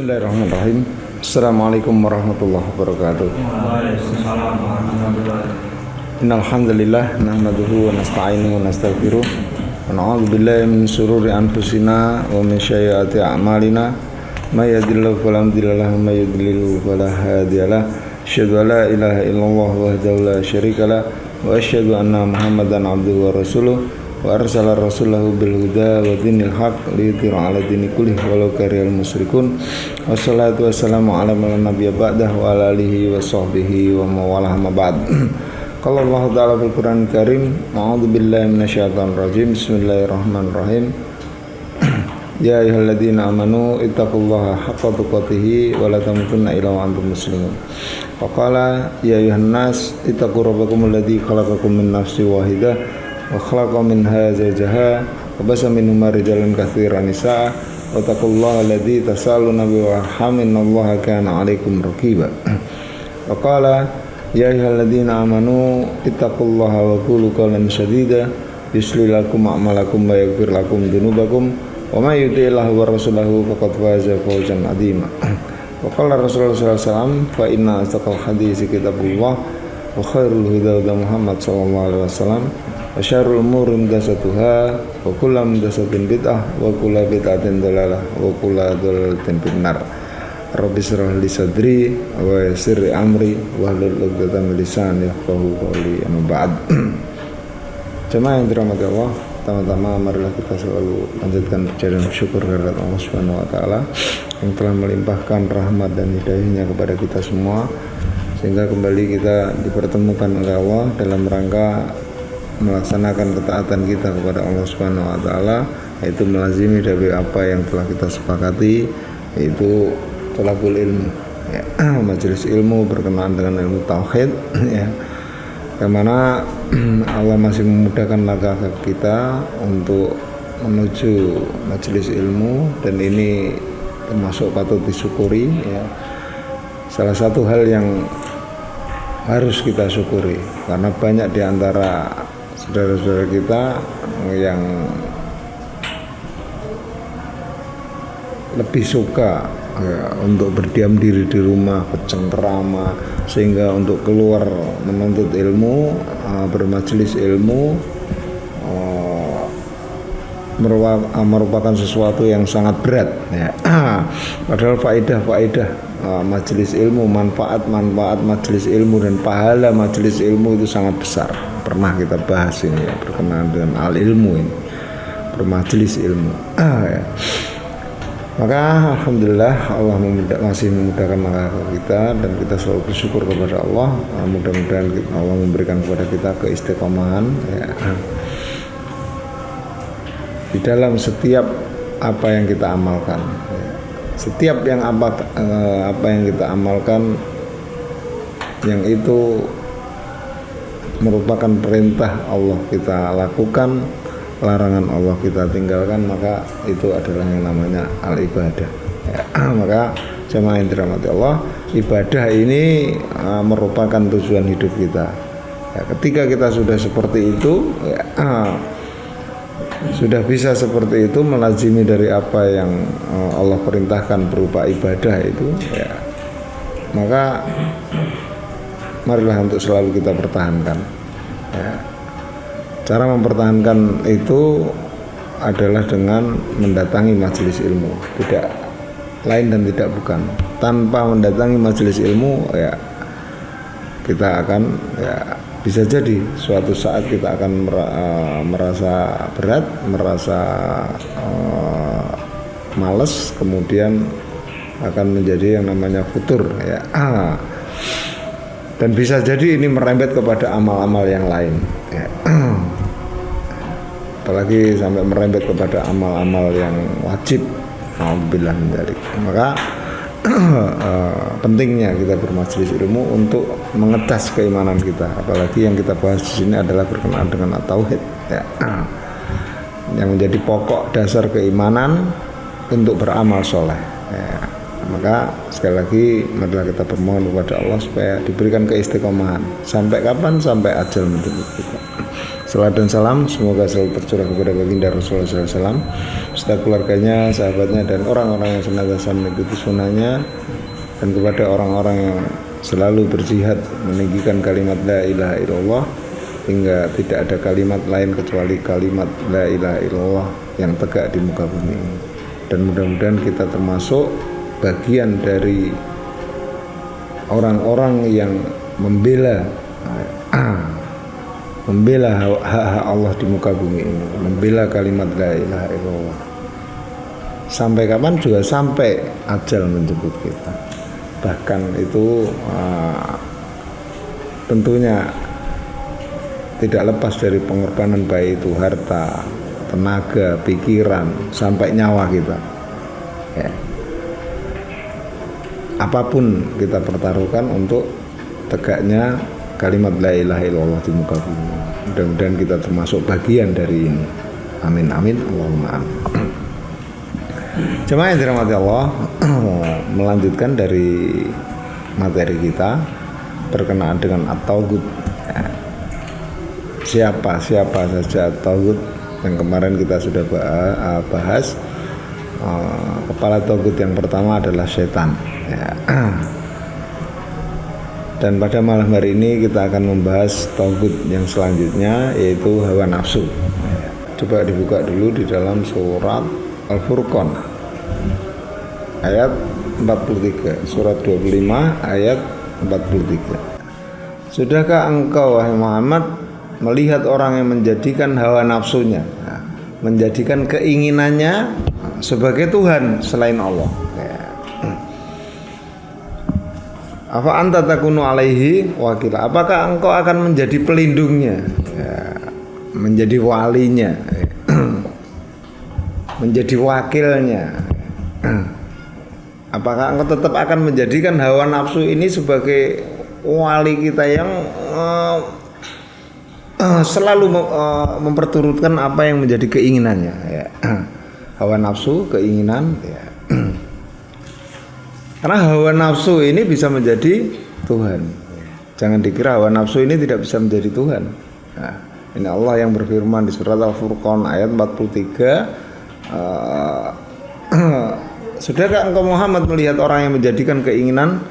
Bismillahirrahmanirrahim. Assalamualaikum warahmatullahi wabarakatuh. Innal hamdalillah nahmaduhu wa nasta'inuhu wa nastaghfiruh wa na'udzu billahi min shururi anfusina wa min sayyiati a'malina may yahdihillahu fala mudilla lahu wa may yudlil fala hadiya lahu. Asyhadu an la ilaha illallah wahdahu la syarika lahu wa asyhadu anna Muhammadan abduhu wa rasuluh wa arsala rasulahu bil huda wa dinil haq liyudhhira 'ala dini kullihi walau karihal musyrikun. Wassalatu wassalamu ala man la nabiyya ba'dah wa ala alihi wa sahbihi wa mawalah ma ba'd. Qala Allah ta'ala fil Qur'anil Karim, a'udzu billahi minasyaitonir rajim. Bismillahirrahmanirrahim. Ya ayyuhalladzina amanu ittaqullaha haqqa tuqatih wa la tamutunna illa wa antum muslimun. Wa qala ya ayyuhan nas ittaqu rabbakumul ladzi khalaqakum min nafsin wahidah wa khalaqa minha zawjaha wa basa minhuma rijalan katsiran nisaa wa taqullaha alladzi tasaaluna bihi wa arhaminallaha kana 'alaikum raqiba. Wa qala ya ayyuhalladzina amanu ittaqullaha wa qulu qawlan sadida yuslih lakum a'malakum wa yaghfir lakum dzunubakum wa may yuti'illah wa rasulahu faqad faza fawzan 'azima. Wa qala Rasulullah sallallahu alaihi wasallam fa inna asdaqal hadits kitabullah wa khairul huda huda Muhammad sallallahu alaihi wasallam wa syarrul umuri muhdatsatuha wa kullu muhdatsatin bid'ah wa kullu bid'atin dhalalah wa kullu dhalalatin finnar. Rabbi shrah li sadri wa yassir li amri wa hlul 'uqdatam min lisani yafqahu qawli. Amma ba'd. Jemaah yang dirahmati Allah, pertama-tama marilah kita selalu panjatkan puja dan syukur kehadirat Allah Subhanahu wa taala yang telah melimpahkan rahmat dan hidayahnya kepada kita semua sehingga kembali kita dipertemukan oleh Allah dalam rangka melaksanakan ketaatan kita kepada Allah Subhanahu wa taala, yaitu melazimi dari apa yang telah kita sepakati, yaitu thalabul ilmu, ya, majelis ilmu berkenaan dengan ilmu tauhid, ya, yang mana Allah masih memudahkan langkah kita untuk menuju majelis ilmu, dan ini termasuk patut disyukuri, ya. Salah satu hal yang harus kita syukuri karena banyak di antara saudara-saudara kita yang lebih suka, ya, untuk berdiam diri di rumah, bercengkerama, sehingga untuk keluar menuntut ilmu, bermajelis ilmu merupakan sesuatu yang sangat berat, ya. Padahal faedah majelis ilmu, manfaat majelis ilmu dan pahala majelis ilmu itu sangat besar. Pernah kita bahas ini, ya, berkenaan dengan al ilmu ini, bermajelis ilmu, ya. Maka alhamdulillah Allah masih memudahkan langkah kita, dan kita selalu bersyukur kepada Allah. Mudah-mudahan Allah memberikan kepada kita keistiqomahan, ya, di dalam setiap apa yang kita amalkan, ya. Setiap yang apa yang kita amalkan yang itu merupakan perintah Allah kita lakukan, larangan Allah kita tinggalkan, maka itu adalah yang namanya al-ibadah, ya. Maka jemaah yang dirahmati Allah, ibadah ini merupakan tujuan hidup kita, ya. Ketika kita sudah seperti itu, ya, sudah bisa seperti itu melazimi dari apa yang Allah perintahkan berupa ibadah itu, ya, maka marilah untuk selalu kita pertahankan, ya. Cara mempertahankan itu adalah dengan mendatangi majelis ilmu, tidak lain dan tidak bukan. Tanpa mendatangi majelis ilmu, ya, kita akan, ya, bisa jadi suatu saat kita akan merasa berat, merasa malas, kemudian akan menjadi yang namanya futur, ya. Dan bisa jadi ini merembet kepada amal-amal yang lain, ya. Apalagi sampai merembet kepada amal-amal yang wajib, alhamdulillah menjadi. Maka pentingnya kita bermajelis ilmu untuk mengetes keimanan kita. Apalagi yang kita bahas di sini adalah berkenaan dengan tauhid, ya, yang menjadi pokok dasar keimanan untuk beramal soleh, ya. Maka sekali lagi marilah kita bermohon kepada Allah supaya diberikan keistiqomahan. Sampai kapan? Sampai ajal menjemput kita. Salat dan salam semoga selalu tercurah kepada baginda Rasulullah SAW, serta keluarganya, sahabatnya, dan orang-orang yang senantiasa mengikuti sunnahnya, dan kepada orang-orang yang selalu berjihad meninggikan kalimat la ilaha illallah hingga tidak ada kalimat lain kecuali kalimat la ilaha illallah yang tegak di muka bumi ini. Dan mudah-mudahan kita termasuk bagian dari orang-orang yang membela hak-hak Allah di muka bumi ini, membela kalimat la ilaha illallah sampai kapan juga, sampai ajal menjemput kita. Bahkan itu tentunya tidak lepas dari pengorbanan, baik itu harta, tenaga, pikiran, sampai nyawa kita ya. Apapun kita pertaruhkan untuk tegaknya kalimat la ilaha illallah di muka bumi. Mudah-mudahan kita termasuk bagian dari ini. Amin amin Allahumma amin. Jemaah yang dirahmati Allah, melanjutkan dari materi kita berkenaan dengan at-taghut. Siapa saja at-taghut yang kemarin kita sudah bahas. Kepala taghut yang pertama adalah setan ya. Dan pada malam hari ini kita akan membahas taghut yang selanjutnya, yaitu hawa nafsu. Coba dibuka dulu di dalam surat Al-Furqan ayat 43, surat 25 ayat 43. Sudahkah engkau wahai Muhammad melihat orang yang menjadikan hawa nafsunya, menjadikan keinginannya sebagai Tuhan selain Allah? Apa anta takunu alaihi wakila? Apakah engkau akan menjadi pelindungnya, menjadi walinya, menjadi wakilnya? Apakah engkau tetap akan menjadikan hawa nafsu ini sebagai wali kita yang selalu memperturutkan apa yang menjadi keinginannya ya. Hawa nafsu, keinginan ya. Karena hawa nafsu ini bisa menjadi Tuhan. Jangan dikira hawa nafsu ini tidak bisa menjadi Tuhan. Nah, ini Allah yang berfirman di surat Al-Furqan ayat 43. Sudahkah engkau Muhammad melihat orang yang menjadikan keinginan,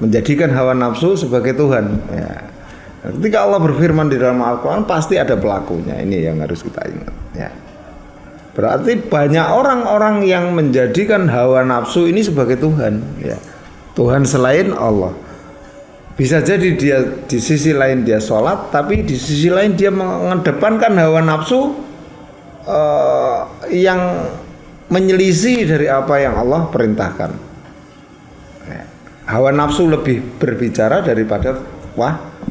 menjadikan hawa nafsu sebagai Tuhan ya. Ketika Allah berfirman di dalam Al-Quran, pasti ada pelakunya. Ini yang harus kita ingat ya. Berarti banyak orang-orang yang menjadikan hawa nafsu ini sebagai Tuhan ya. Tuhan selain Allah. Bisa jadi dia di sisi lain dia sholat, tapi di sisi lain dia mengedepankan hawa nafsu yang menyelisih dari apa yang Allah perintahkan ya. Hawa nafsu lebih berbicara daripada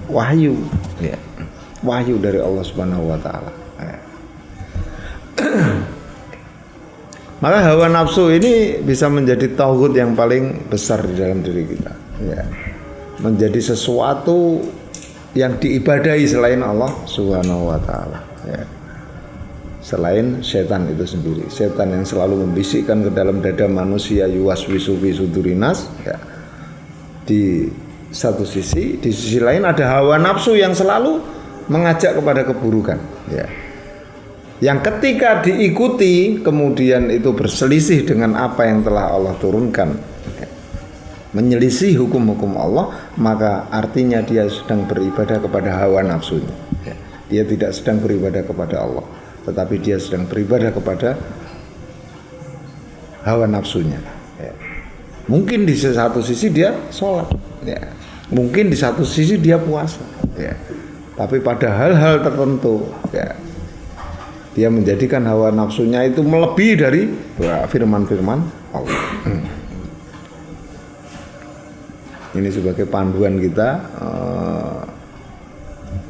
wahyu ya. Wahyu dari Allah Subhanahu wa taala ya. Maka hawa nafsu ini bisa menjadi taghut yang paling besar di dalam diri kita ya. Menjadi sesuatu yang diibadahi selain Allah Subhanahu wa taala ya. Selain setan itu sendiri, setan yang selalu membisikkan ke dalam dada manusia, yuwaswisu fi sudurinas ya. Di satu sisi, di sisi lain ada hawa nafsu yang selalu mengajak kepada keburukan ya. Yang ketika diikuti kemudian itu berselisih dengan apa yang telah Allah turunkan, menyelisih hukum-hukum Allah, maka artinya dia sedang beribadah kepada hawa nafsunya. Dia tidak sedang beribadah kepada Allah, tetapi dia sedang beribadah kepada hawa nafsunya. Mungkin di satu sisi dia sholat, mungkin di satu sisi dia puasa, tapi pada hal-hal tertentu dia menjadikan hawa nafsunya itu melebihi dari firman-firman Allah. Ini sebagai panduan kita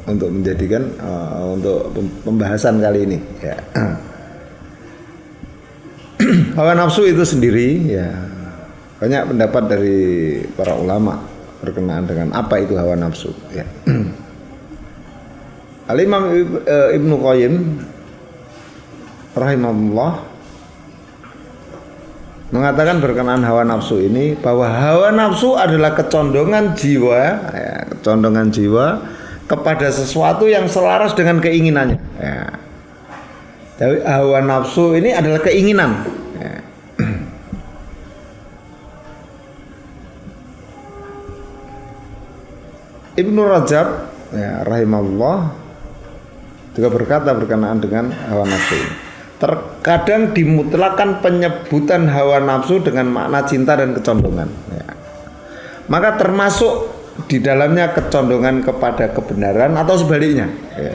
untuk menjadikan untuk pembahasan kali ini ya. Hawa nafsu itu sendiri ya, banyak pendapat dari para ulama berkenaan dengan apa itu hawa nafsu ya. Al-Imam Ibnu Qayyim rahimahullah mengatakan berkenaan hawa nafsu ini, bahwa hawa nafsu adalah kecondongan jiwa ya, kecondongan jiwa kepada sesuatu yang selaras dengan keinginannya. Ya. Jadi hawa nafsu ini adalah keinginan. Ya. Ibnu Rajab ya, rahimahullah juga berkata berkenaan dengan hawa nafsu ini. Terkadang dimutlakan penyebutan hawa nafsu dengan makna cinta dan kecondongan. Ya. Maka termasuk di dalamnya kecondongan kepada kebenaran atau sebaliknya. Ya.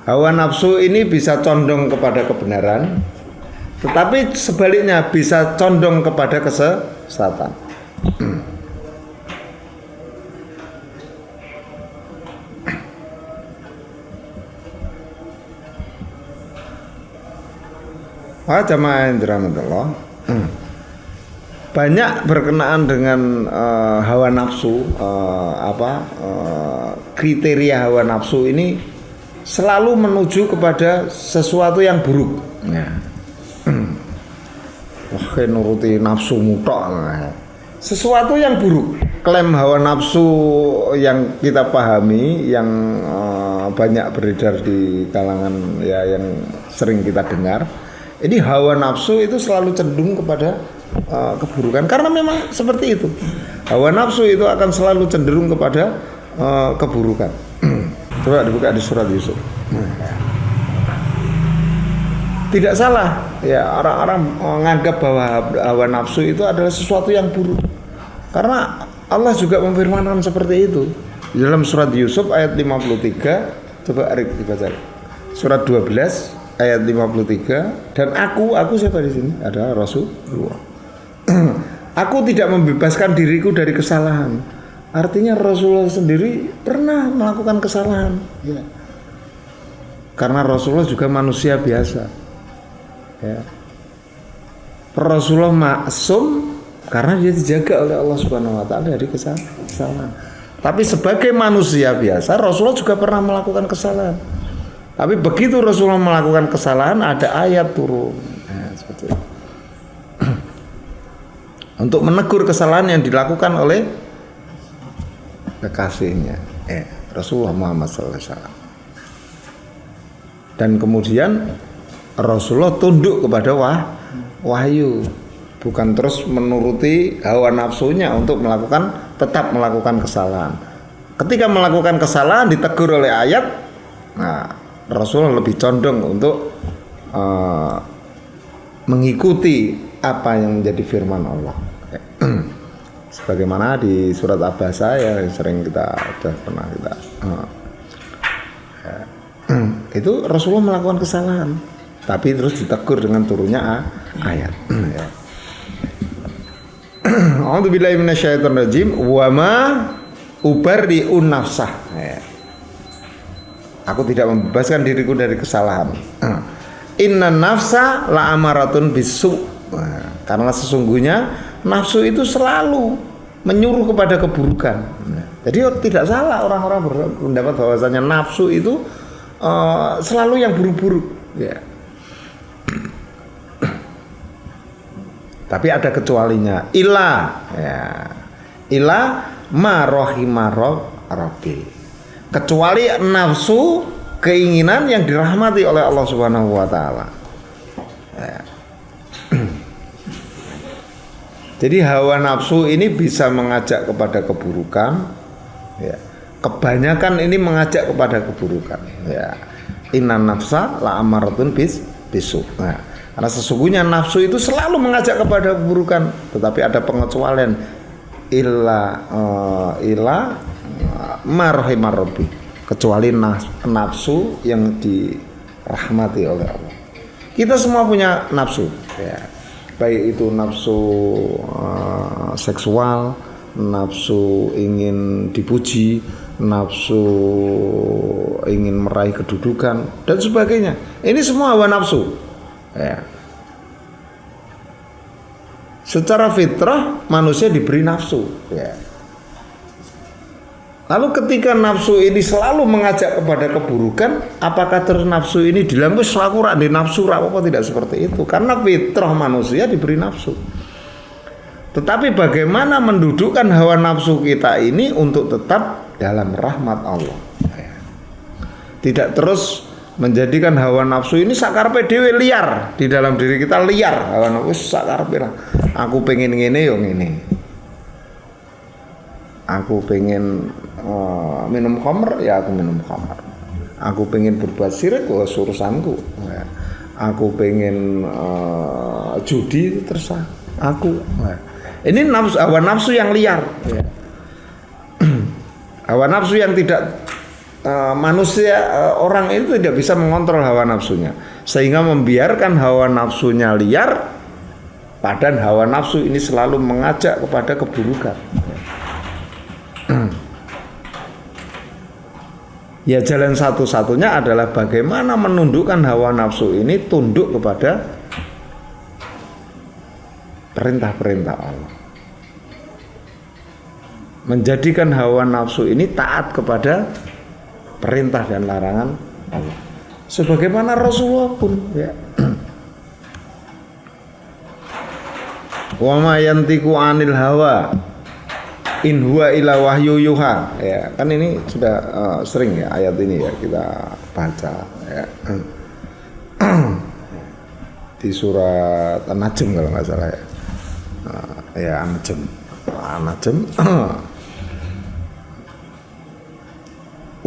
Hawa nafsu ini bisa condong kepada kebenaran, tetapi sebaliknya bisa condong kepada kesesatan. Jamaah yang dirahmati Allah, banyak berkenaan dengan hawa nafsu, kriteria hawa nafsu ini selalu menuju kepada sesuatu yang buruk. Ya. Nuruti nafsu mutok, sesuatu yang buruk. Klaim hawa nafsu yang kita pahami, yang banyak beredar di kalangan ya, yang sering kita dengar. Jadi hawa nafsu itu selalu cenderung kepada keburukan karena memang seperti itu. Hawa nafsu itu akan selalu cenderung kepada keburukan. Coba dibuka di surat Yusuf. Tidak salah ya, orang-orang menganggap bahwa hawa nafsu itu adalah sesuatu yang buruk. Karena Allah juga memfirmankan seperti itu. Di dalam surat Yusuf ayat 53, coba Arik dibaca. Surat 12 ayat 53, dan aku siapa di sini? Ada Rasulullah. Aku tidak membebaskan diriku dari kesalahan. Artinya Rasulullah sendiri pernah melakukan kesalahan. Ya. Karena Rasulullah juga manusia biasa. Ya. Rasulullah maksum karena dia dijaga oleh Allah Subhanahu wa taala dari kesalahan. Tapi sebagai manusia biasa, Rasulullah juga pernah melakukan kesalahan. Tapi begitu Rasulullah melakukan kesalahan, ada ayat turun. Nah, seperti itu. Untuk menegur kesalahan yang dilakukan oleh kekasihnya, Rasulullah Muhammad SAW. Dan kemudian Rasulullah tunduk kepada wahyu, bukan terus menuruti hawa nafsunya untuk tetap melakukan kesalahan. Ketika melakukan kesalahan ditegur oleh ayat, nah Rasulullah lebih condong untuk mengikuti apa yang menjadi firman Allah. Sebagaimana di surat Abasa ya, sering kita sudah pernah kita itu Rasulullah melakukan kesalahan, tapi terus ditegur dengan turunnya ayat. A'udzubillahi minasyaitonirrajim. Wa ma ubarri'un nafsah. Aku tidak membebaskan diriku dari kesalahan. Inna nafsa la amaratun bisu. Karena sesungguhnya nafsu itu selalu menyuruh kepada keburukan. Jadi tidak salah orang-orang berpendapat bahwasanya nafsu itu selalu yang buruk-buruk. Ya. Tapi ada kecualinya. Ila ma rahima rabbi. Kecuali nafsu, keinginan yang dirahmati oleh Allah Subhanahu wa taala. Ya. Jadi hawa nafsu ini bisa mengajak kepada keburukan, ya. Kebanyakan ini mengajak kepada keburukan, ya. Inna nafsa la amaratun bisu. Nah, karena sesungguhnya nafsu itu selalu mengajak kepada keburukan, tetapi ada pengecualian. Ila marhamar rabbi, kecuali nafsu yang dirahmati oleh Allah. Kita semua punya nafsu, ya. Baik itu nafsu seksual, nafsu ingin dipuji, nafsu ingin meraih kedudukan dan sebagainya. Ini semua hawa nafsu. Ya. Secara fitrah manusia diberi nafsu. Ya. Lalu ketika nafsu ini selalu mengajak kepada keburukan, apakah terus nafsu ini dilampui selaku rak di nafsu rak apa tidak seperti itu? Karena fitrah manusia diberi nafsu. Tetapi bagaimana mendudukkan hawa nafsu kita ini untuk tetap dalam rahmat Allah. Tidak terus menjadikan hawa nafsu ini sakarpe dhewe liar di dalam diri kita, liar hawa nafsu sakarpe lah. Aku pengen ngene yo ngene. Aku pengen minum khamr ya aku minum khamr. Aku pengen berbuat syirik ya urusanku. Aku pengen judi itu terserah aku. Ini nafsu, hawa nafsu yang liar. Hawa nafsu yang tidak manusia, orang itu tidak bisa mengontrol hawa nafsunya, sehingga membiarkan hawa nafsunya liar, padahal hawa nafsu ini selalu mengajak kepada keburukan. Ya jalan satu-satunya adalah bagaimana menundukkan hawa nafsu ini tunduk kepada perintah-perintah Allah, menjadikan hawa nafsu ini taat kepada perintah dan larangan Allah. Sebagaimana Rasulullah pun ya. Wa ma yantiqu 'anil hawa in huwa illa wahyu yuha. Ya, kan ini sudah sering ya ayat ini ya kita baca ya. Di surat An-Najm kalau nggak salah ya. Ya An-Najm.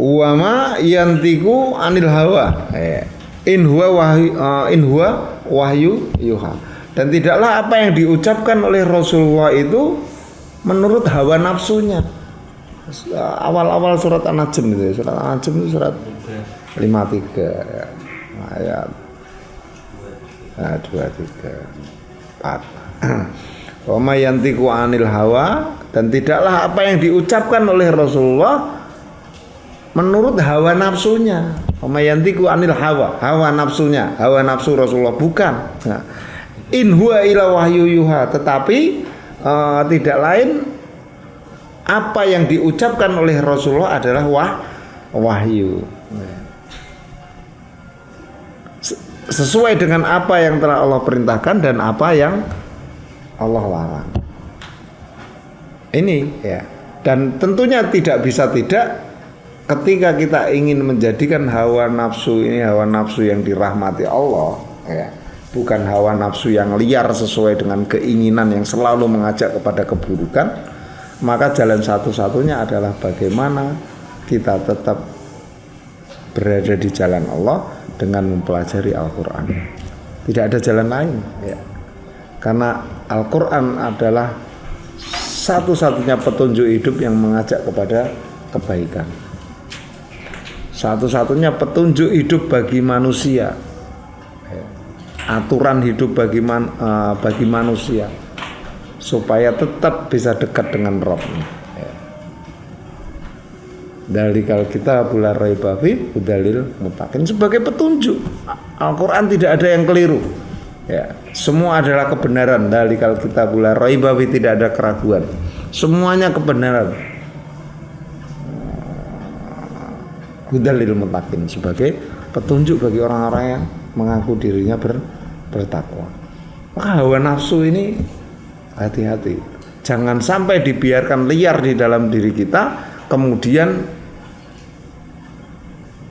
Wa ma yantiqu 'anil hawa in huwa wahyu yuha. Dan tidaklah apa yang diucapkan oleh Rasulullah itu menurut hawa nafsunya. Awal-awal surat An-Najm itu, surat An-Najm itu surat 53 ya. Ayat 2, 3, 4. Wa ma yantiqu 'anil hawa, dan tidaklah apa yang diucapkan oleh Rasulullah menurut hawa nafsunya. Yantiqu 'anil hawa, hawa nafsunya, hawa nafsu Rasulullah bukan. Nah, in huwa ila wahyu yuha, tetapi tidak lain apa yang diucapkan oleh Rasulullah adalah wahyu. Sesuai dengan apa yang telah Allah perintahkan dan apa yang Allah larang. Ini ya. Dan tentunya tidak bisa tidak ketika kita ingin menjadikan hawa nafsu ini hawa nafsu yang dirahmati Allah ya, bukan hawa nafsu yang liar sesuai dengan keinginan yang selalu mengajak kepada keburukan, maka jalan satu-satunya adalah bagaimana kita tetap berada di jalan Allah dengan mempelajari Al-Quran. Tidak ada jalan lain ya. Karena Al-Quran adalah satu-satunya petunjuk hidup yang mengajak kepada kebaikan, satu-satunya petunjuk hidup bagi manusia, aturan hidup bagi manusia supaya tetap bisa dekat dengan Rabbnya. Dalikal kitabul la raiba fihi hudalil muttaqin, sebagai petunjuk. Al-Quran tidak ada yang keliru ya, semua adalah kebenaran. Dalikal kitabul la raiba fihi, tidak ada keraguan, semuanya kebenaran. Hudalil muttaqin, sebagai petunjuk bagi orang-orang yang mengaku dirinya bertakwa. Maka hawa nafsu ini hati-hati, jangan sampai dibiarkan liar di dalam diri kita, kemudian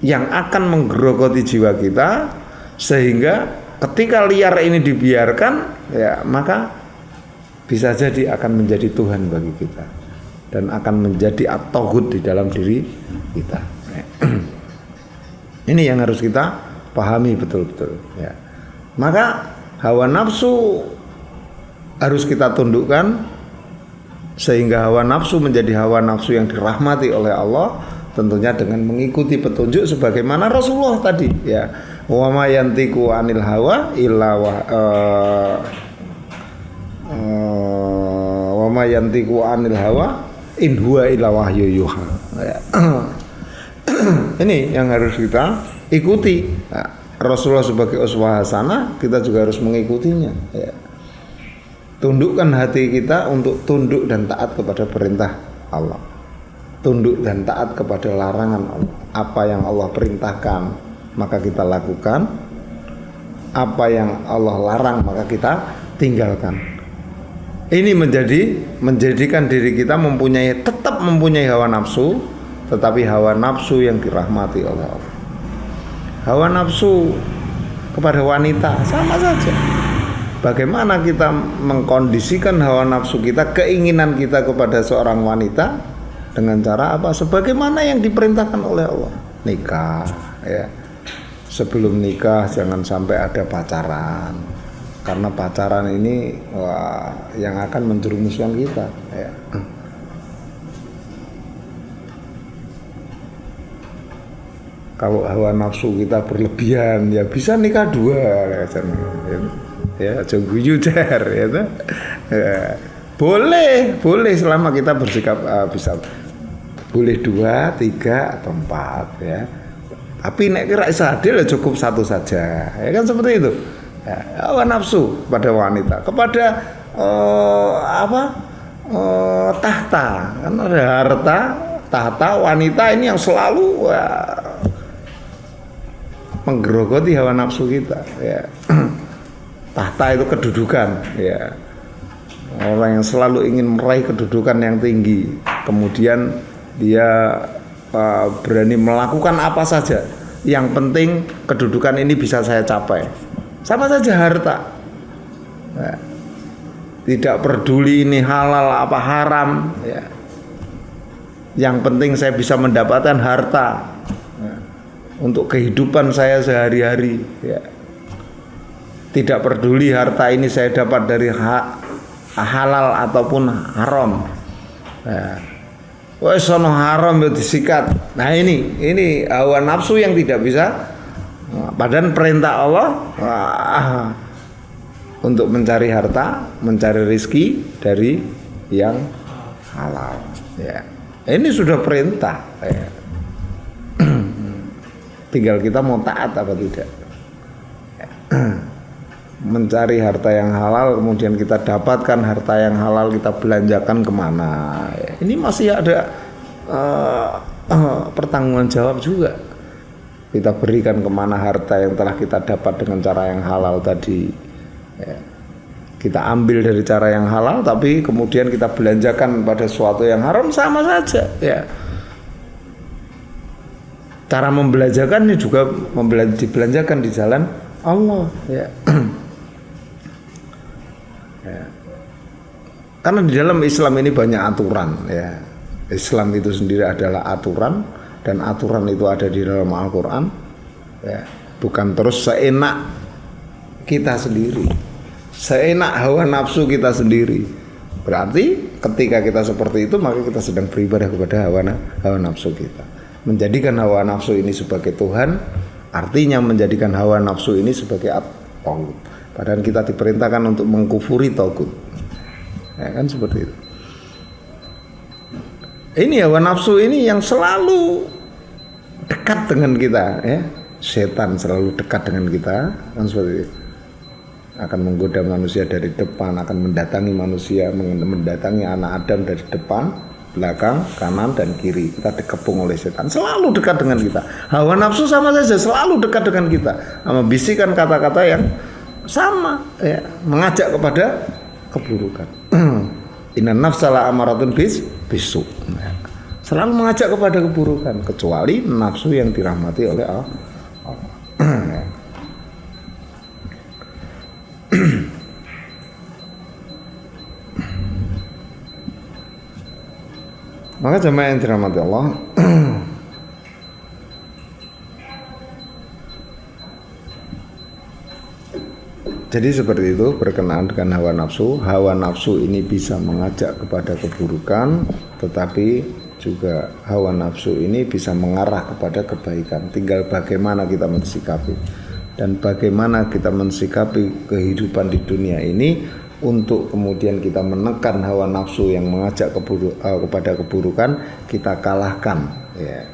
yang akan menggerogoti jiwa kita, sehingga ketika liar ini dibiarkan ya, maka bisa jadi akan menjadi Tuhan bagi kita dan akan menjadi at-taghut di dalam diri kita. Ini yang harus kita pahami betul-betul ya. Maka hawa nafsu harus kita tundukkan, sehingga hawa nafsu menjadi hawa nafsu yang dirahmati oleh Allah, tentunya dengan mengikuti petunjuk sebagaimana Rasulullah tadi ya. Wa ma yantiqu 'anil hawa illa wa ma yantiqu 'anil hawa in huwa illa wahyu yuha ya. Ini yang harus kita ikuti. Nah, Rasulullah sebagai uswah hasanah, kita juga harus mengikutinya ya. Tundukkan hati kita untuk tunduk dan taat kepada perintah Allah, tunduk dan taat kepada larangan Allah. Apa yang Allah perintahkan maka kita lakukan, apa yang Allah larang maka kita tinggalkan. Ini menjadikan diri kita tetap mempunyai hawa nafsu, tetapi hawa nafsu yang dirahmati oleh Allah. Hawa nafsu kepada wanita sama saja. Bagaimana kita mengkondisikan hawa nafsu kita, keinginan kita kepada seorang wanita dengan cara apa? Sebagaimana yang diperintahkan oleh Allah. Nikah, ya. Sebelum nikah jangan sampai ada pacaran. Karena pacaran ini yang akan menjerumuskan kita, ya. Kalau hawa nafsu kita berlebihan, ya bisa nikah dua, ya guyu jar, ya. Boleh selama kita bersikap bisa boleh 2, 3 atau 4, ya. Tapi nek kira adil cukup 1 saja, ya kan seperti itu. Ya, hawa nafsu pada wanita, kepada tahta, kan ada harta, tahta, wanita ini yang selalu menggerogoti hawa nafsu kita, ya. Tahta itu kedudukan, ya. Orang yang selalu ingin meraih kedudukan yang tinggi, kemudian dia berani melakukan apa saja, yang penting kedudukan ini bisa saya capai. Sama saja harta, ya. Tidak peduli ini halal apa haram, ya. Yang penting saya bisa mendapatkan harta, ya, untuk kehidupan saya sehari-hari, ya. Tidak peduli harta ini saya dapat dari halal ataupun haram, ya. Wes sono haram ya disikat. Nah ini hawa nafsu yang tidak bisa. Padahal perintah Allah untuk mencari harta, mencari rezeki dari yang halal, ya. Ini sudah perintah, ya. Tinggal kita mau taat apa tidak, ya. Mencari harta yang halal, kemudian kita dapatkan harta yang halal, kita belanjakan kemana, ya. Ini masih ada pertanggungan jawab juga. Kita berikan kemana harta yang telah kita dapat dengan cara yang halal tadi, ya. Kita ambil dari cara yang halal, tapi kemudian kita belanjakan pada sesuatu yang haram, sama saja, ya. Cara membelanjakannya juga dibelanjakan di jalan Allah, ya. Ya. Karena di dalam Islam ini banyak aturan, ya. Islam itu sendiri adalah aturan. Dan aturan itu ada di dalam Al-Quran, ya. Bukan terus seenak kita sendiri, seenak hawa nafsu kita sendiri. Berarti ketika kita seperti itu, maka kita sedang beribadah kepada hawa nafsu kita. Menjadikan hawa nafsu ini sebagai Tuhan, artinya menjadikan hawa nafsu ini sebagai taghut. Padahal kita diperintahkan untuk mengkufuri taghut, ya kan seperti itu. Ini hawa nafsu ini yang selalu dekat dengan kita, ya. Setan selalu dekat dengan kita, kan seperti itu. Akan menggoda manusia dari depan, akan mendatangi manusia, mendatangi anak Adam dari depan, belakang, kanan dan kiri. Kita dikepung oleh setan, selalu dekat dengan kita. Hawa nafsu sama saja, selalu dekat dengan kita, membisikkan kata-kata yang sama, ya, mengajak kepada keburukan. Inna nafsala amaratun bisu, selalu mengajak kepada keburukan, kecuali nafsu yang dirahmati oleh Allah. Maka jemaah yang dirahmati Allah, jadi seperti itu berkenaan dengan hawa nafsu. Hawa nafsu ini bisa mengajak kepada keburukan, tetapi juga hawa nafsu ini bisa mengarah kepada kebaikan. Tinggal bagaimana kita mensikapi, dan bagaimana kita mensikapi kehidupan di dunia ini untuk kemudian kita menekan hawa nafsu yang mengajak kepada keburukan, kita kalahkan, ya.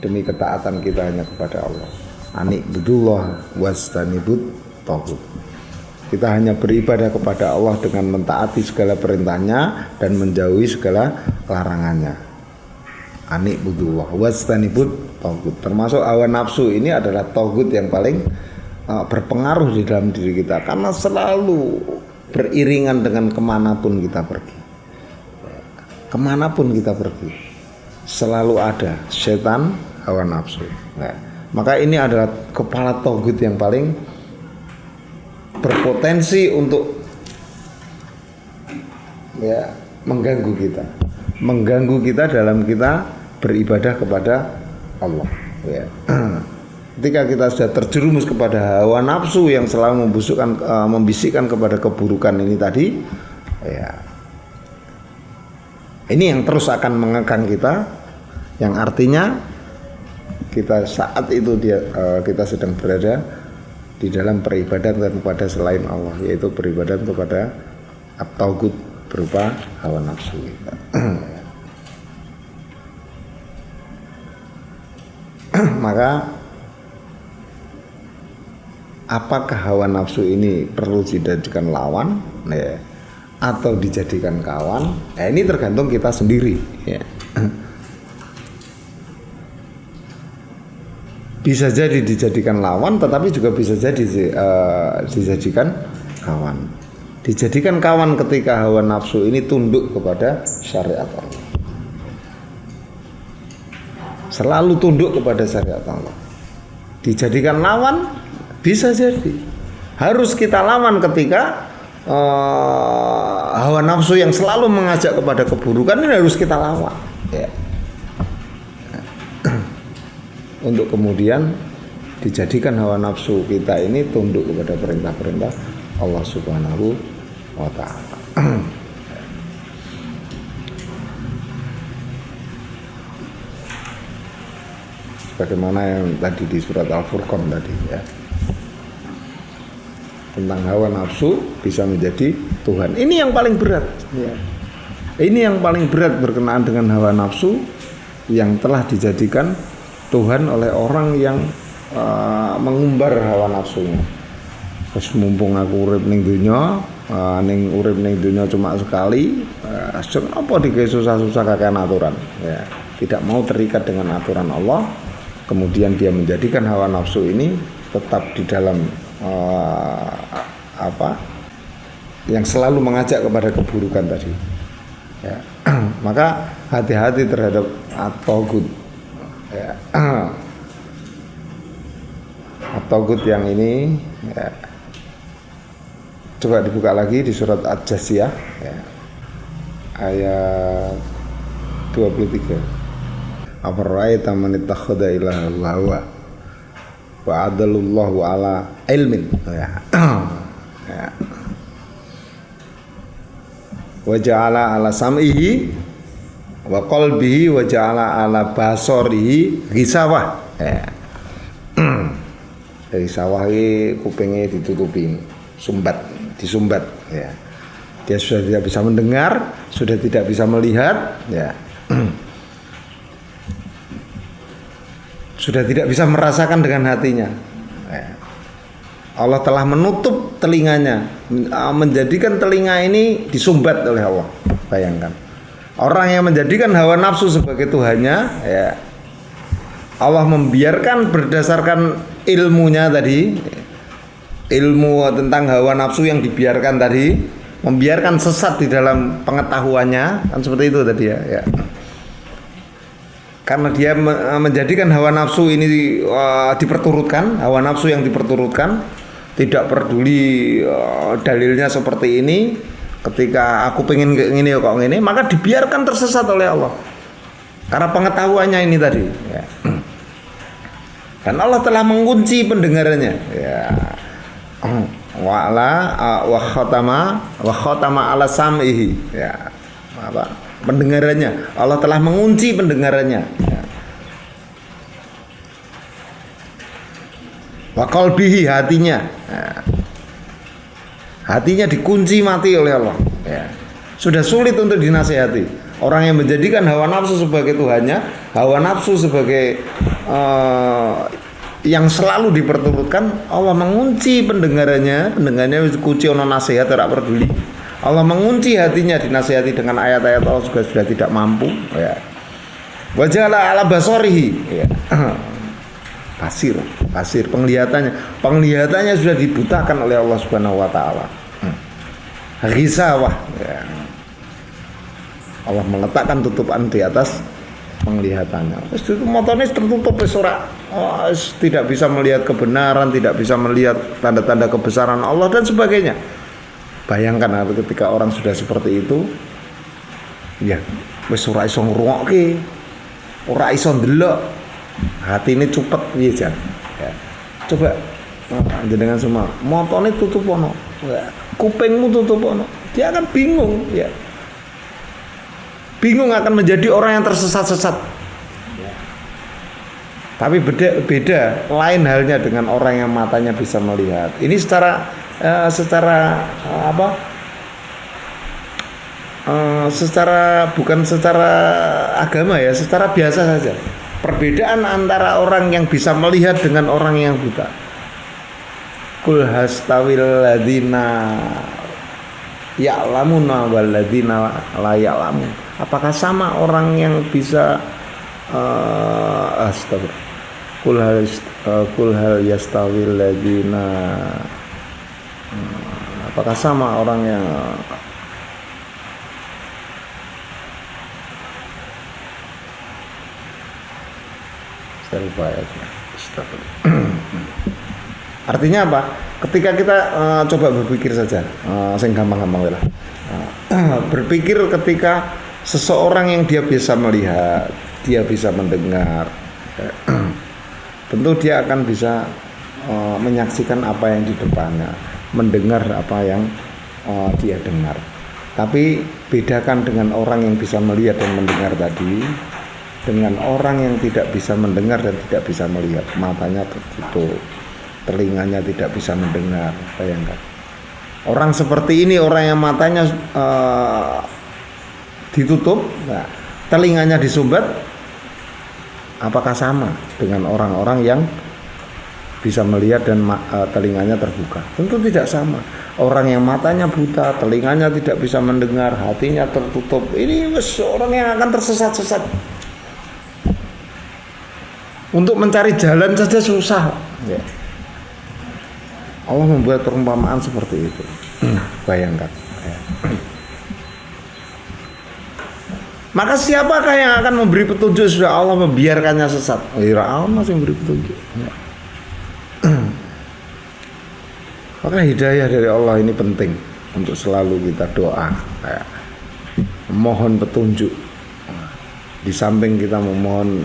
Demi ketaatan kita hanya kepada Allah. Anikbudullah wastanibut taghut. Kita hanya beribadah kepada Allah dengan mentaati segala perintahnya dan menjauhi segala larangannya. Anikbudullah wastanibut taghut. Termasuk hawa nafsu ini adalah taghut yang paling berpengaruh di dalam diri kita, karena selalu beriringan dengan kemanapun kita pergi. Kemanapun kita pergi, selalu ada setan, hawa nafsu. Nah, maka ini adalah kepala togut yang paling berpotensi untuk mengganggu kita dalam kita beribadah kepada Allah. Ya. Ketika kita sudah terjerumus kepada hawa nafsu yang selalu membisikkan kepada keburukan ini tadi, ya, ini yang terus akan mengekang kita, yang artinya kita saat itu kita sedang berada di dalam peribadatan kepada selain Allah, yaitu peribadatan kepada at-taghut berupa hawa nafsu kita. Maka apakah hawa nafsu ini perlu dijadikan lawan, ya, atau dijadikan kawan? Ini tergantung kita sendiri, ya. Bisa jadi dijadikan lawan, tetapi juga bisa jadi dijadikan kawan. Dijadikan kawan ketika hawa nafsu ini tunduk kepada syariat Allah. Selalu tunduk kepada syariat Allah. Dijadikan lawan, bisa jadi. Harus kita lawan ketika hawa nafsu yang selalu mengajak kepada keburukan ini harus kita lawan, ya. Untuk kemudian dijadikan hawa nafsu kita ini tunduk kepada perintah-perintah Allah Subhanahu wa ta'ala. Bagaimana yang tadi di surat Al-Furqan tadi, ya, tentang hawa nafsu bisa menjadi Tuhan. Ini yang paling berat, ya. Ini yang paling berat berkenaan dengan hawa nafsu yang telah dijadikan Tuhan oleh orang yang mengumbar hawa nafsunya. Terus mumpung aku urip ning dunya, urip ning dunya cuma sekali, apa digawe susah-susah kakek aturan, ya. Tidak mau terikat dengan aturan Allah, kemudian dia menjadikan hawa nafsu ini tetap di dalam yang selalu mengajak kepada keburukan tadi, ya. Maka hati-hati terhadap at-taghut, ya. At-taghut yang ini, ya. Coba dibuka lagi di surat Ad-Jasiyah, ya, ayat 23. Afara'aita man ittakhadha ilahahu hawa wa adallallahu ala ilmin, ya. Ya. Wa ja'ala ala sam'ihi wa qalbihi wa ja'ala ala basarihi ghisawah, ya. Ghisawah iki kupinge ditutupi, disumbat, ya. Dia sudah tidak bisa mendengar, sudah tidak bisa melihat, ya. Sudah tidak bisa merasakan dengan hatinya, ya. Allah telah menutup telinganya, menjadikan telinga ini disumbat oleh Allah. Bayangkan, orang yang menjadikan hawa nafsu sebagai Tuhannya, ya, Allah membiarkan berdasarkan ilmunya tadi, ilmu tentang hawa nafsu yang dibiarkan tadi, membiarkan sesat di dalam pengetahuannya, kan seperti itu tadi, ya. Karena dia menjadikan hawa nafsu ini diperturutkan, hawa nafsu yang diperturutkan, tidak peduli dalilnya seperti ini. Ketika aku pengen gini kok gini, maka dibiarkan tersesat oleh Allah karena pengetahuannya ini tadi, ya. Dan Allah telah mengunci pendengarannya, ya. Wa khatama ala sam'ihi, ya. Pendengarannya, Allah telah mengunci pendengarannya, ya. Wa qalbihi, hatinya, ya. Hatinya dikunci mati oleh Allah, ya. Sudah sulit untuk dinasihati. Orang yang menjadikan hawa nafsu sebagai Tuhannya, hawa nafsu sebagai yang selalu diperturutkan, Allah mengunci pendengarannya dikunci ono nasihat tidak peduli. Allah mengunci hatinya, dinasihati dengan ayat-ayat Allah juga sudah tidak mampu, ya. Wajala ala basarihi, ya. Pasir penglihatannya sudah dibutakan oleh Allah Subhanahu wa taala. Ghishawah ya. Allah meletakkan tutupan di atas penglihatannya. Terus itu matanya tertutup tidak bisa melihat kebenaran, tidak bisa melihat tanda-tanda kebesaran Allah dan sebagainya. Bayangkan ketika orang sudah seperti itu, ya wis ora iso ngrungokke, ora iso ndelok, hatine cupet piye jan. Ya. Coba jenengan semua, matane tutup ono, kupingmu tutup ono, dia akan bingung, ya. Bingung akan menjadi orang yang tersesat-sesat. Tapi beda lain halnya dengan orang yang matanya bisa melihat. Ini secara bukan secara agama ya, secara biasa saja. Perbedaan antara orang yang bisa melihat dengan orang yang buta. Kul hastawil ladzina ya'lamuna wal ladzina la ya'lamun. Apakah sama orang yang bisa Kul hal yastawil ladzina, apakah sama orang yang saya lupa ya. Artinya apa? Ketika kita coba berpikir saja, saya gampang-gampang lah. Berpikir ketika seseorang yang dia bisa melihat, dia bisa mendengar, tentu dia akan bisa menyaksikan apa yang di depannya, mendengar apa yang dia dengar. Tapi bedakan dengan orang yang bisa melihat dan mendengar tadi dengan orang yang tidak bisa mendengar dan tidak bisa melihat, matanya tertutup, telinganya tidak bisa mendengar. Bayangkan orang seperti ini, orang yang matanya ditutup, nah, telinganya disumbat, apakah sama dengan orang-orang yang bisa melihat dan telinganya terbuka? Tentu tidak sama. Orang yang matanya buta, telinganya tidak bisa mendengar, hatinya tertutup, ini orang yang akan tersesat-sesat. Untuk mencari jalan saja susah. Ya. Allah membuat perumpamaan seperti itu. Bayangkan. Ya. Maka siapakah yang akan memberi petunjuk sudah Allah membiarkannya sesat? Allah masih memberi petunjuk. Ya. Maka hidayah dari Allah ini penting untuk selalu kita doa, ya. Mohon petunjuk. Di samping kita memohon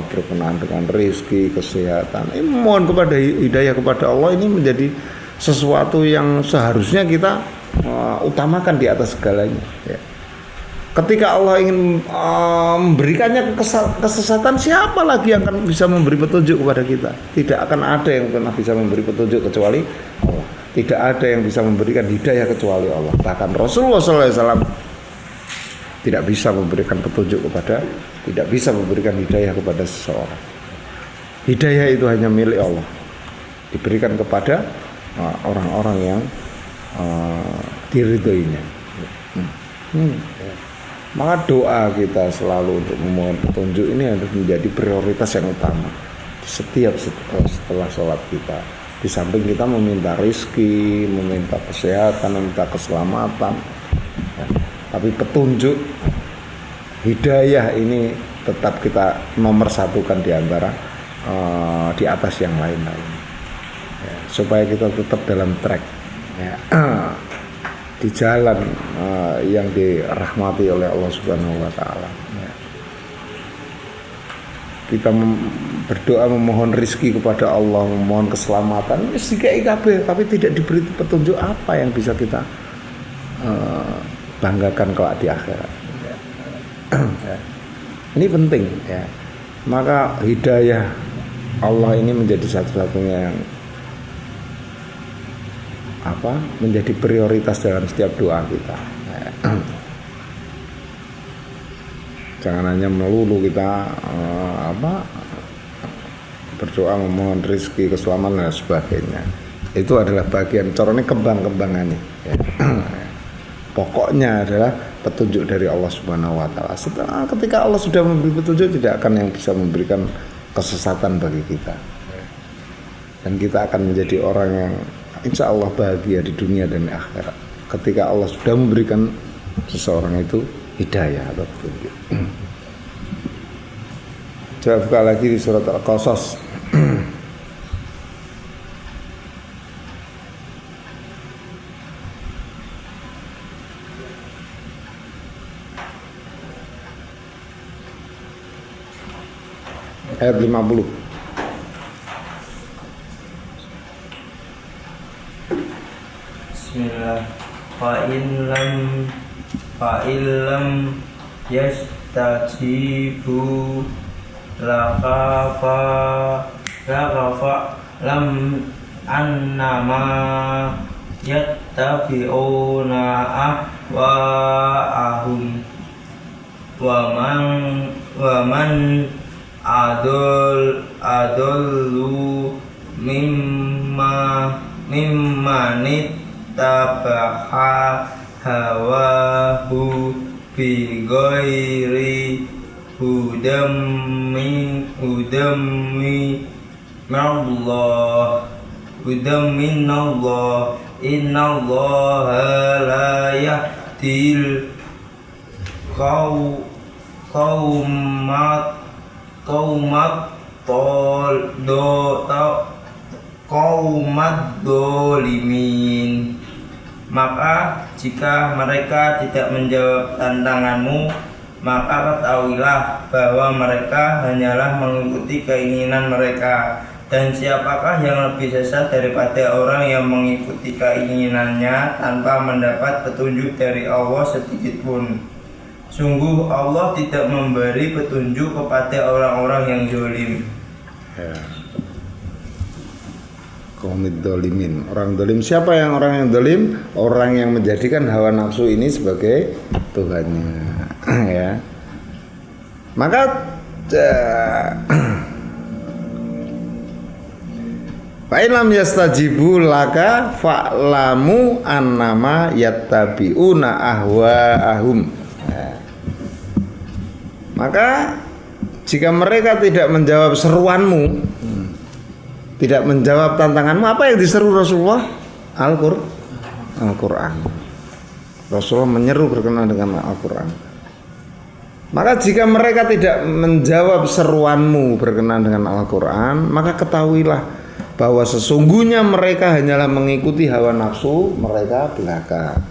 berkenaan dengan rezeki, kesehatan, mohon kepada hidayah kepada Allah, ini menjadi sesuatu yang seharusnya kita utamakan di atas segalanya. Ya. Ketika Allah ingin memberikannya kesesatan, siapa lagi yang akan bisa memberi petunjuk kepada kita? Tidak akan ada yang pernah bisa memberi petunjuk kecuali Allah. Tidak ada yang bisa memberikan hidayah kecuali Allah. Bahkan Rasulullah SAW tidak bisa memberikan petunjuk tidak bisa memberikan hidayah kepada seseorang. Hidayah itu hanya milik Allah, diberikan kepada orang-orang yang diridhoinya. Maka doa kita selalu untuk memohon petunjuk ini harus menjadi prioritas yang utama setiap setelah sholat kita. Di samping kita meminta rezeki, meminta kesehatan, meminta keselamatan, ya. Tapi petunjuk, hidayah ini tetap kita nomor satukan di antara di atas yang lain-lain, ya, supaya kita tetap dalam track, ya. Di jalan yang dirahmati oleh Allah Subhanahu wa taala. Ya. Kita berdoa memohon rezeki kepada Allah, memohon keselamatan, dikai kabeh, tapi tidak diberi petunjuk apa yang bisa kita banggakan kelak di akhirat. Ya. Ya. Ini penting, ya. Maka hidayah Allah ini menjadi satu-satunya yang menjadi prioritas dalam setiap doa kita. Jangan hanya melulu kita berdoa memohon rezeki, keselamatan dan sebagainya. Itu adalah bagian corone kembang-kembangannya. Ya. Pokoknya adalah petunjuk dari Allah Subhanahu wa taala. Setelah ketika Allah sudah memberi petunjuk, tidak akan yang bisa memberikan kesesatan bagi kita. Dan kita akan menjadi orang yang insya Allah bahagia di dunia dan akhirat. ketika Allah sudah memberikan seseorang itu hidayah atau petunjuk. Coba buka lagi di surat Al-Qasas. Ayat 50. Bismillah. Fa'illam yastajibu lakafa lam annama yattabi'una ahwa'ahum wa man adollu mimman ittaba'a hawahu bi ghairi hudam minallah innallaha la yahdil qaumat dolimin. Maka jika mereka tidak menjawab tantanganmu, maka ketahuilah bahwa mereka hanyalah mengikuti keinginan mereka. Dan siapakah yang lebih sesat daripada orang yang mengikuti keinginannya tanpa mendapat petunjuk dari Allah sedikit pun. Sungguh Allah tidak memberi petunjuk kepada orang-orang yang zalim. Ya. Qaumid dolimin, orang dolim. Siapa yang orang yang dolim? Orang yang menjadikan hawa nafsu ini sebagai Tuhannya. Ya. Maka fa'ilam yastajibu laka fa'lamu annama yattabi'una ahwa'ahum. Maka jika mereka tidak menjawab seruanmu, tidak menjawab tantanganmu, apa yang diseru Rasulullah? Al-Quran. Rasulullah menyeru berkenaan dengan Al-Quran. Maka jika mereka tidak menjawab seruanmu berkenaan dengan Al-Quran, maka ketahuilah bahwa sesungguhnya mereka hanyalah mengikuti hawa nafsu mereka belaka.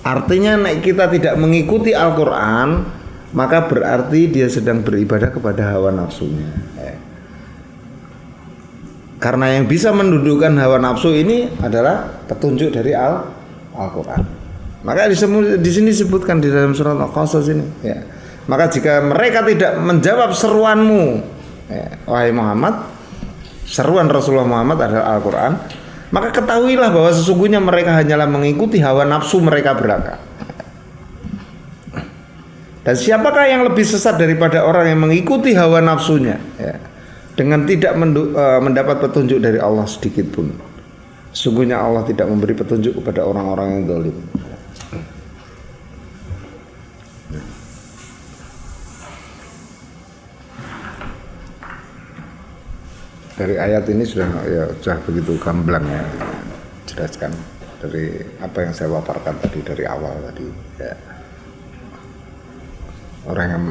Artinya nek kita tidak mengikuti Al-Quran, maka berarti dia sedang beribadah kepada hawa nafsunya. Karena yang bisa mendudukkan hawa nafsu ini adalah petunjuk dari Al-Quran. Maka di sini disebutkan di dalam surat Al-Qasas ini. Ya. Maka jika mereka tidak menjawab seruanmu, wahai Muhammad, seruan Rasulullah Muhammad adalah Al-Quran, maka ketahuilah bahwa sesungguhnya mereka hanyalah mengikuti hawa nafsu mereka belaka. Dan siapakah yang lebih sesat daripada orang yang mengikuti hawa nafsunya, ya, dengan tidak mendapat petunjuk dari Allah sedikit pun. Sungguhnya Allah tidak memberi petunjuk kepada orang-orang yang zalim. Dari ayat ini sudah begitu gamblang ya, jelaskan dari apa yang saya paparkan tadi dari awal tadi. Ya. Orang yang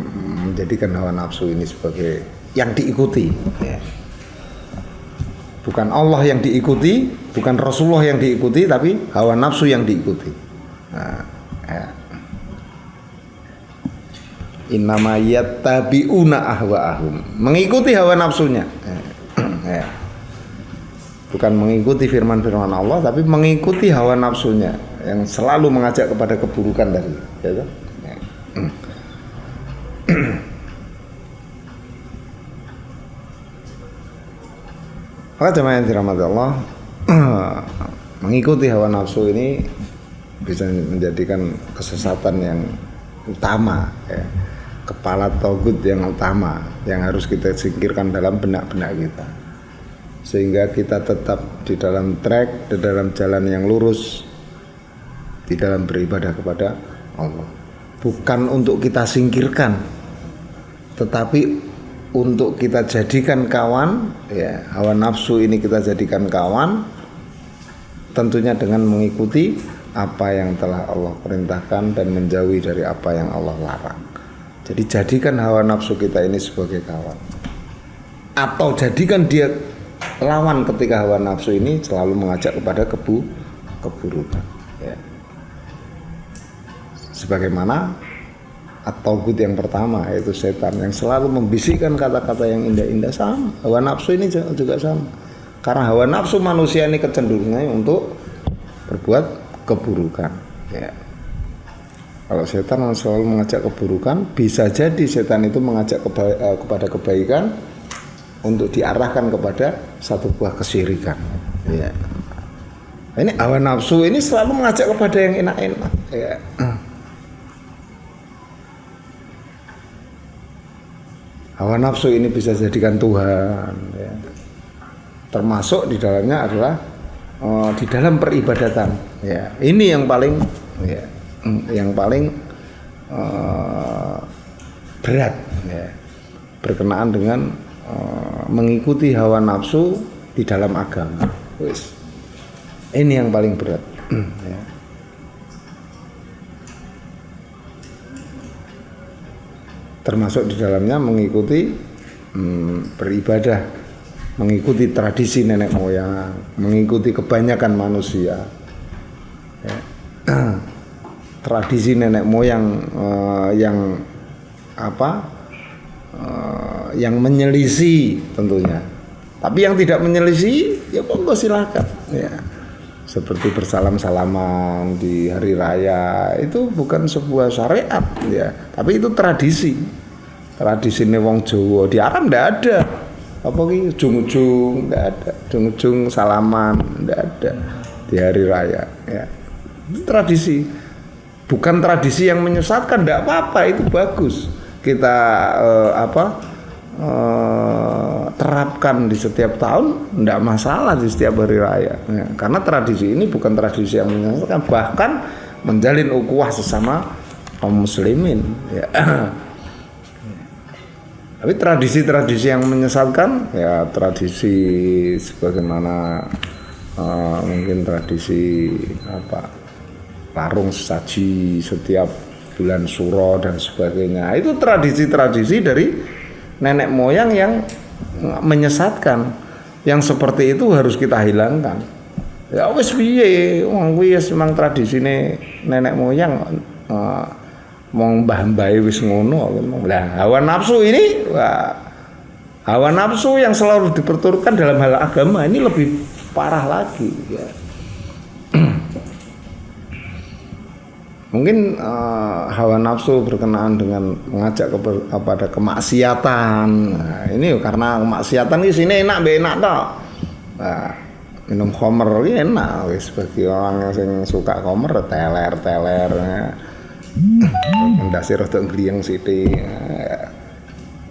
menjadikan hawa nafsu ini sebagai yang diikuti, ya. Bukan Allah yang diikuti, bukan Rasulullah yang diikuti, tapi hawa nafsu yang diikuti. Nah, ya. Innama yattabi'una ahwa'ahum, mengikuti hawa nafsunya, ya. Bukan mengikuti firman-firman Allah, tapi mengikuti hawa nafsunya yang selalu mengajak kepada keburukan tadi, ya. Maka jemaah yang dirahmati Allah, mengikuti hawa nafsu ini bisa menjadikan kesesatan yang utama, ya. Kepala togut yang utama yang harus kita singkirkan dalam benak-benak kita, sehingga kita tetap di dalam track, di dalam jalan yang lurus, di dalam beribadah kepada Allah. Bukan untuk kita singkirkan, tetapi untuk kita jadikan kawan, ya, hawa nafsu ini kita jadikan kawan, tentunya dengan mengikuti apa yang telah Allah perintahkan dan menjauhi dari apa yang Allah larang. Jadi jadikan hawa nafsu kita ini sebagai kawan, atau jadikan dia lawan ketika hawa nafsu ini selalu mengajak kepada keburukan, ya. Sebagaimana at-taghut yang pertama, yaitu setan yang selalu membisikkan kata-kata yang indah-indah, sama hawa nafsu ini juga sama. Karena hawa nafsu manusia ini kecenderungannya untuk berbuat keburukan, ya. Kalau setan selalu mengajak keburukan, bisa jadi setan itu mengajak kepada kebaikan untuk diarahkan kepada satu buah kesyirikan, ya. Ini hawa nafsu ini selalu mengajak kepada yang enak-enak, ya. Hawa nafsu ini bisa jadikan Tuhan, ya. Termasuk di dalamnya adalah di dalam peribadatan, ya. Ini yang paling, ya, yang paling berat, ya, berkenaan dengan mengikuti hawa nafsu di dalam agama. Ini yang paling berat, ya. Termasuk di dalamnya mengikuti beribadah, mengikuti tradisi nenek moyang, mengikuti kebanyakan manusia, ya. Tradisi nenek moyang yang yang menyelisih tentunya, tapi yang tidak menyelisih ya monggo silakan, ya. Seperti bersalam-salaman di hari raya itu bukan sebuah syariat, ya, tapi itu tradisi nih wong Jawa. Di Arab ndak ada apa ki ujung-ujung, ndak ada ujung-ujung salaman, ndak ada di hari raya, ya. Itu tradisi, bukan tradisi yang menyesatkan, ndak apa-apa, itu bagus kita terapkan di setiap tahun, ndak masalah di setiap hari raya, ya. Karena tradisi ini bukan tradisi yang menyesatkan, bahkan menjalin ukhuwah sesama kaum muslimin, ya. Tapi tradisi-tradisi yang menyesatkan, ya tradisi sebagaimana mungkin tradisi larung sesaji setiap bulan Suro dan sebagainya, itu tradisi-tradisi dari nenek moyang yang menyesatkan. Yang seperti itu harus kita hilangkan. Ya wis piye, wong kuwi memang tradisine nenek moyang, wong mbah-mbahe wis ngono. Lah hawa nafsu ini, hawa nafsu yang selalu diperturutkan dalam hal agama ini lebih parah lagi, ya. Mungkin hawa nafsu berkenaan dengan mengajak kepada kemaksiatan. Nah, ini karena kemaksiatan di sini enak toh. Nah, minum khamr ini enak wis bagi orang yang suka khamr, teler. Ndase rada gliyeng sithik.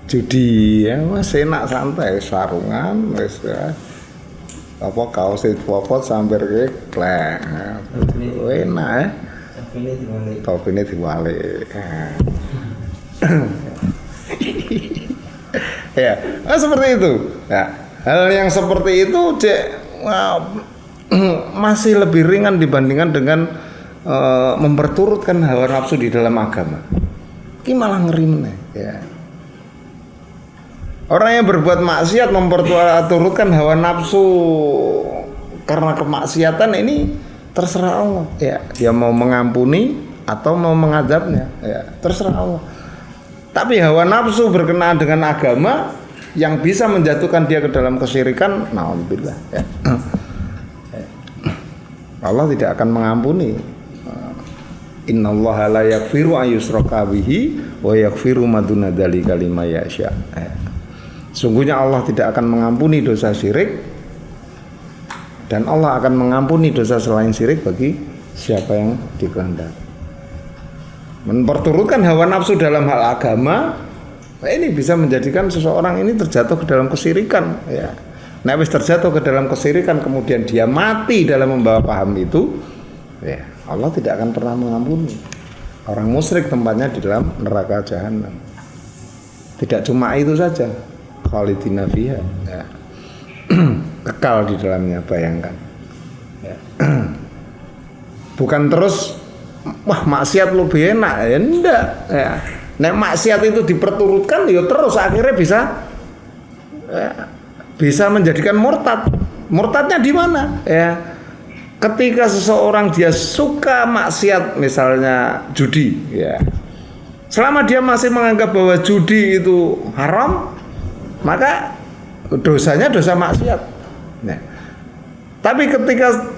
Judi ya wis enak santai, sarungan wis, ya. Apa kaos dipopot sampai klek. Enak, ya. Topine diwalik. Ya, seperti itu. Ya, hal yang seperti itu masih lebih ringan dibandingkan dengan memperturutkan hawa nafsu di dalam agama. Ini malah ngeri meneh, ya. Orang yang berbuat maksiat memperturutkan hawa nafsu karena kemaksiatan ini terserah Allah, ya. Dia mau mengampuni atau mau mengadabnya, ya, terserah Allah. Tapi hawa nafsu berkenaan dengan agama yang bisa menjatuhkan dia ke dalam kesyirikan, naudzubillah, ya. Allah tidak akan mengampuni. Innallaha la yaghfiru an yushraka bihi wa yaghfiru ma duna dzalika liman yasha. Sungguhnya Allah tidak akan mengampuni dosa syirik, dan Allah akan mengampuni dosa selain syirik bagi siapa yang dikehendaki. Memperturutkan hawa nafsu dalam hal agama, ini bisa menjadikan seseorang ini terjatuh ke dalam kesyirikan, ya. Nah, wis terjatuh ke dalam kesyirikan kemudian dia mati dalam membawa paham itu, ya, Allah tidak akan pernah mengampuni. Orang musyrik tempatnya di dalam neraka jahanam. Tidak cuma itu saja, khalidina fiha, ya. Kekal di dalamnya, bayangkan, ya. Bukan terus wah maksiat lebih enak, ya enggak ya. Nek maksiat itu diperturutkan ya terus akhirnya bisa menjadikan murtad. Murtadnya di mana? Ya. Ketika seseorang dia suka maksiat misalnya judi ya. Selama dia masih menganggap bahwa judi itu haram, maka dosanya dosa maksiat. Nah. Tapi ketika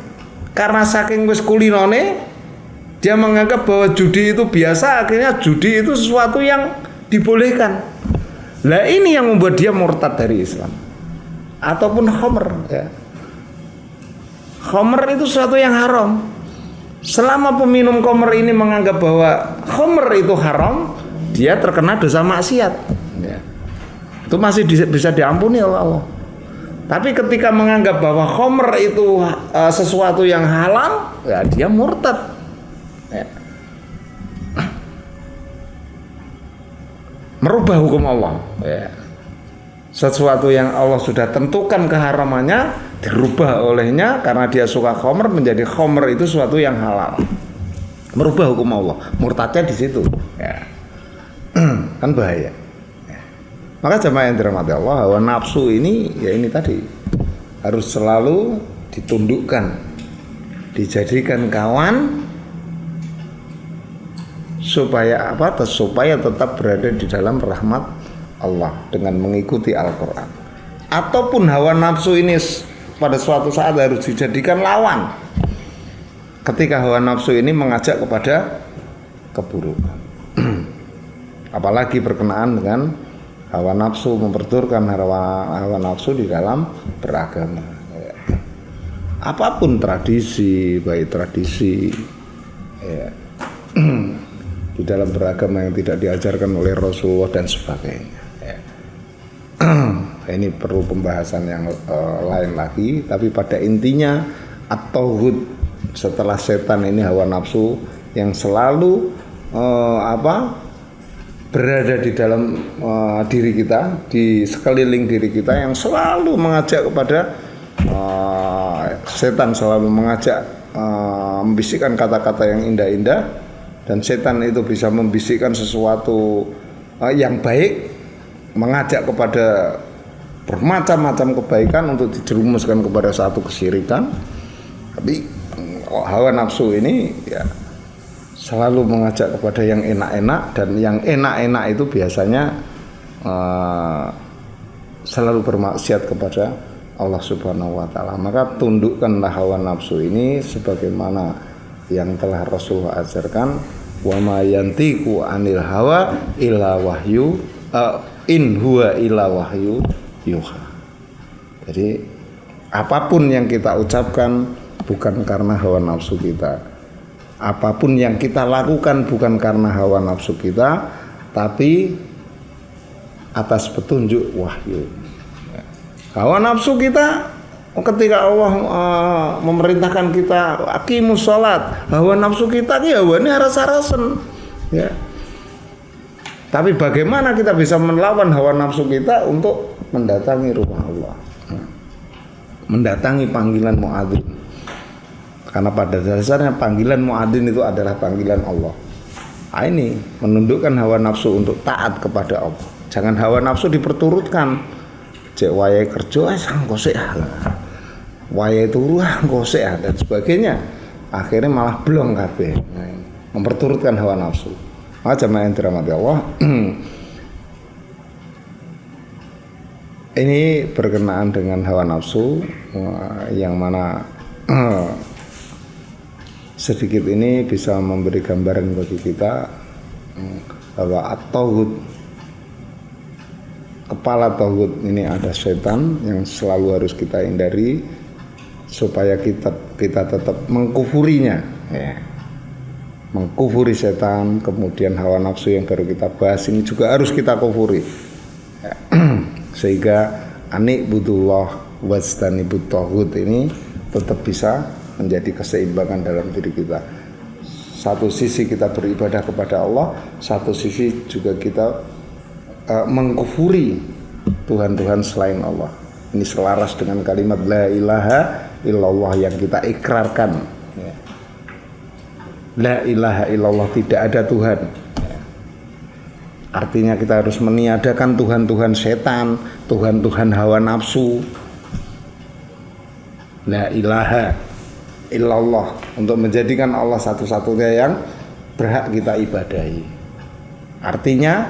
karena saking wis kulinone dia menganggap bahwa judi itu biasa, akhirnya judi itu sesuatu yang dibolehkan. Nah ini yang membuat dia murtad dari Islam. Ataupun khamr ya. Khamr itu sesuatu yang haram. Selama peminum khamr ini menganggap bahwa khamr itu haram, dia terkena dosa maksiat ya. Itu masih bisa diampuni oleh Allah. Tapi ketika menganggap bahwa khamr itu sesuatu yang halal, ya dia murtad. Ya. Merubah hukum Allah ya. Sesuatu yang Allah sudah tentukan keharamannya dirubah olehnya karena dia suka khamr, menjadi khamr itu sesuatu yang halal. Merubah hukum Allah, murtadnya di situ ya. Kan bahaya ya. Maka jemaah yang dirahmati Allah, hawa nafsu ini ya ini tadi harus selalu ditundukkan, dijadikan kawan supaya apa? Supaya tetap berada di dalam rahmat Allah dengan mengikuti Al-Quran. Ataupun hawa nafsu ini pada suatu saat harus dijadikan lawan ketika hawa nafsu ini mengajak kepada keburukan. Apalagi berkenaan dengan hawa nafsu, memperturutkan hawa nafsu di dalam beragama. Apapun tradisi, baik tradisi ya. Di dalam beragama yang tidak diajarkan oleh Rasulullah dan sebagainya ya. Ini perlu pembahasan yang lain lagi, tapi pada intinya at-tauhid setelah setan ini hawa nafsu yang selalu berada di dalam diri kita, di sekeliling diri kita, yang selalu mengajak kepada setan selalu mengajak membisikkan kata-kata yang indah-indah. Dan setan itu bisa membisikkan sesuatu yang baik, mengajak kepada bermacam-macam kebaikan untuk dijerumuskan kepada satu kesyirikan. Tapi hawa nafsu ini ya selalu mengajak kepada yang enak-enak, dan yang enak-enak itu biasanya selalu bermaksiat kepada Allah Subhanahu wa taala. Maka tundukkanlah hawa nafsu ini sebagaimana yang telah Rasulullah ajarkan, wa ma yantiqu anil hawa illa wahyu in huwa illa wahyu yuha. Jadi apapun yang kita ucapkan bukan karena hawa nafsu kita, apapun yang kita lakukan bukan karena hawa nafsu kita, tapi atas petunjuk wahyu. Hawa nafsu kita ketika Allah memerintahkan kita aqimus sholat, hawa nafsu kita ya hawane aras-arasen ya. Tapi bagaimana kita bisa melawan hawa nafsu kita untuk mendatangi rumah Allah, mendatangi panggilan muadzin. Karena pada dasarnya panggilan muadzin itu adalah panggilan Allah. Nah, ini menundukkan hawa nafsu untuk taat kepada Allah. Jangan hawa nafsu diperturutkan. Cek wayahe kerja sangko sik. Wayahe turu angko sik dan sebagainya. Akhirnya malah blong kabeh. Memperturutkan hawa nafsu. Maka jamaah yang dirahmati Allah, ini berkenaan dengan hawa nafsu yang mana sedikit ini bisa memberi gambaran bagi kita bahwa at-tauhid, kepala tauhid ini ada setan yang selalu harus kita hindari supaya kita tetap mengkufurinya ya. Mengkufuri setan. Kemudian hawa nafsu yang baru kita bahas ini juga harus kita kufuri ya. Sehingga anikbudullah wastanibut tauhid ini tetap bisa menjadi keseimbangan dalam diri kita. Satu sisi kita beribadah kepada Allah, satu sisi juga kita mengkufuri Tuhan-Tuhan selain Allah. Ini selaras dengan kalimat la ilaha illallah yang kita ikrarkan ya. La ilaha illallah, tidak ada Tuhan. Artinya kita harus meniadakan Tuhan-Tuhan setan, Tuhan-Tuhan hawa nafsu. La ilaha illallah, untuk menjadikan Allah satu-satunya yang berhak kita ibadahi. Artinya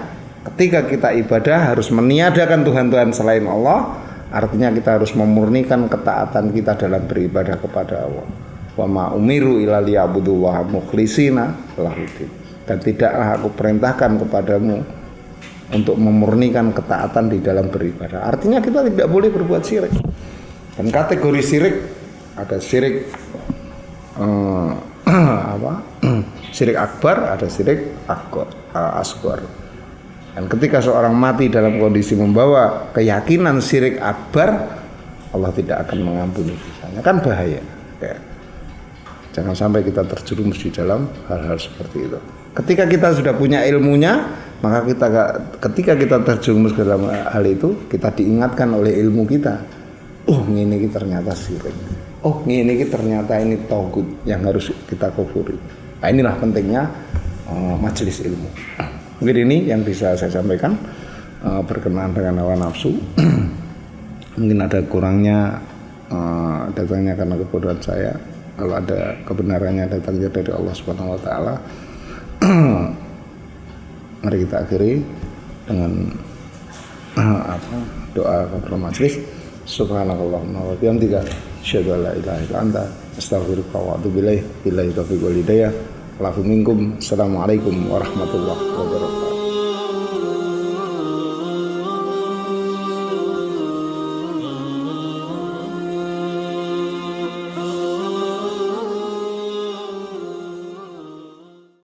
ketika kita ibadah harus meniadakan Tuhan-Tuhan selain Allah. Artinya kita harus memurnikan ketaatan kita dalam beribadah kepada Allah. Wa ma umiru illa liya'budullaha mukhlishina lahuddin. Dan tidaklah aku perintahkan kepadamu untuk memurnikan ketaatan di dalam beribadah. Artinya kita tidak boleh berbuat syirik. Dan kategori syirik ada syirik syirik akbar, ada syirik asghar. Dan ketika seorang mati dalam kondisi membawa keyakinan syirik akbar, Allah tidak akan mengampuni dosanya. Kan bahaya. Jangan sampai kita terjerumus di dalam hal-hal seperti itu. Ketika kita sudah punya ilmunya, maka ketika kita terjerumus ke dalam hal itu, kita diingatkan oleh ilmu kita. Oh, ini ternyata syirik. Oh, ini ternyata ini tauhid yang harus kita kufuri. Nah, inilah pentingnya majelis ilmu. Mungkin ini yang bisa saya sampaikan berkenaan dengan hawa nafsu. Mungkin ada kurangnya datangnya karena kebodohan saya. Kalau ada kebenarannya datangnya dari Allah Subhanahu wa taala. Mari kita akhiri dengan doa kepada majelis. Subhanakallahumma wa bihamdika asyhadu an la ilaha illa anta astaghfiruka wa atubu ilaik. Billahi taufiq wal hidayah. Assalamualaikum warahmatullahi wabarakatuh.